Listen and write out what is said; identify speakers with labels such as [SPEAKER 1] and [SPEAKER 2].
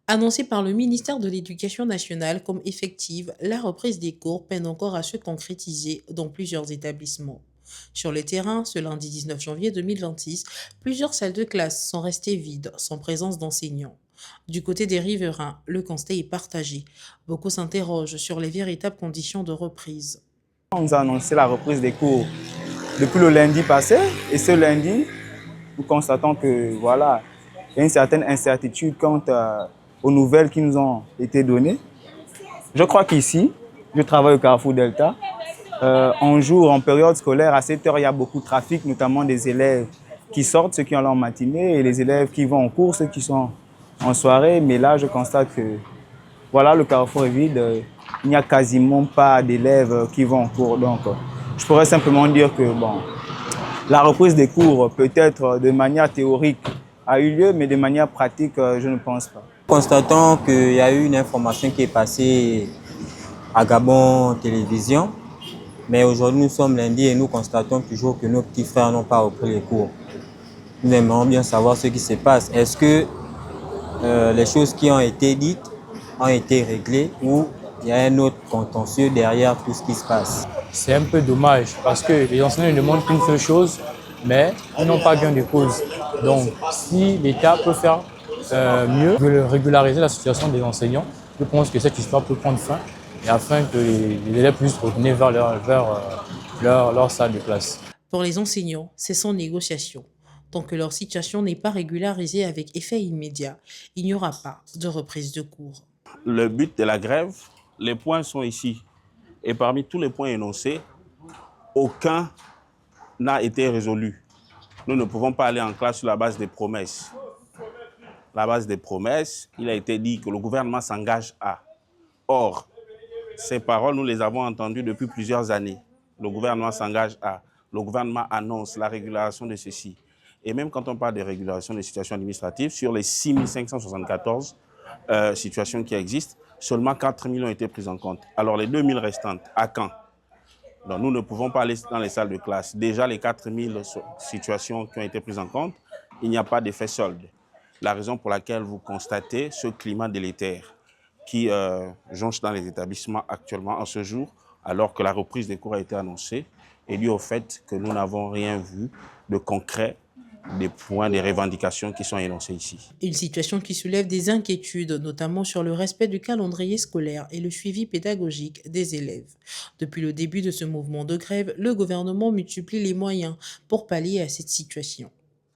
[SPEAKER 1] Annoncée par le ministère de l'Éducation nationale comme effective, la reprise des cours peine encore à se concrétiser dans plusieurs établissements. Sur le terrain, ce lundi 19 janvier 2026, plusieurs salles de classe sont restées vides, sans présence d'enseignants. Du côté des riverains, le constat est partagé. Beaucoup s'interrogent sur les véritables conditions de reprise.
[SPEAKER 2] On nous a annoncé la reprise des cours depuis le lundi passé et ce lundi, nous constatons que voilà, il y a une certaine incertitude quant aux nouvelles qui nous ont été données. Je crois qu'ici, je travaille au Carrefour Delta. En période scolaire, à 7 heures, il y a beaucoup de trafic, notamment des élèves qui sortent, ceux qui ont leur matinée, et les élèves qui vont en cours, ceux qui sont en soirée. Mais là, je constate que voilà, le Carrefour est vide. Il n'y a quasiment pas d'élèves qui vont en cours. Donc, je pourrais simplement dire que bon, la reprise des cours, peut-être de manière théorique, a eu lieu, mais de manière pratique, je ne pense pas.
[SPEAKER 3] Constatons qu'il y a eu une information qui est passée à Gabon Télévision, mais aujourd'hui nous sommes lundi et nous constatons toujours que nos petits frères n'ont pas repris les cours. Nous aimerions bien savoir ce qui se passe. Est-ce que les choses qui ont été dites ont été réglées ou il y a un autre contentieux derrière tout ce qui se passe?
[SPEAKER 4] C'est un peu dommage parce que les enseignants ne demandent qu'une seule chose, mais ils n'ont pas gain de cause. Donc, si l'État peut faire mieux de régulariser la situation des enseignants, je pense que cette histoire peut prendre fin et afin que les élèves puissent retourner vers leur salle de classe.
[SPEAKER 1] Pour les enseignants, c'est sans négociation. Tant que leur situation n'est pas régularisée avec effet immédiat, il n'y aura pas de reprise de cours.
[SPEAKER 5] Le but de la grève, les points sont ici. Et parmi tous les points énoncés, aucun n'a été résolu. Nous ne pouvons pas aller en classe sur la base des promesses. La base des promesses, il a été dit que le gouvernement s'engage à. Or, ces paroles, nous les avons entendues depuis plusieurs années. Le gouvernement s'engage à. Le gouvernement annonce la régulation de ceci. Et même quand on parle de régulation des situations administratives, sur les 6574 situations qui existent, seulement 4 000 ont été prises en compte. Alors les 2 000 restantes, à quand? Donc, nous ne pouvons pas aller dans les salles de classe. Déjà, les 4 000 situations qui ont été prises en compte, il n'y a pas d'effet solde. La raison pour laquelle vous constatez ce climat délétère qui jonche dans les établissements actuellement en ce jour, alors que la reprise des cours a été annoncée, est due au fait que nous n'avons rien vu de concret des points, des revendications qui sont énoncées ici.
[SPEAKER 1] Une situation qui soulève des inquiétudes, notamment sur le respect du calendrier scolaire et le suivi pédagogique des élèves. Depuis le début de ce mouvement de grève, le gouvernement multiplie les moyens pour pallier à cette situation.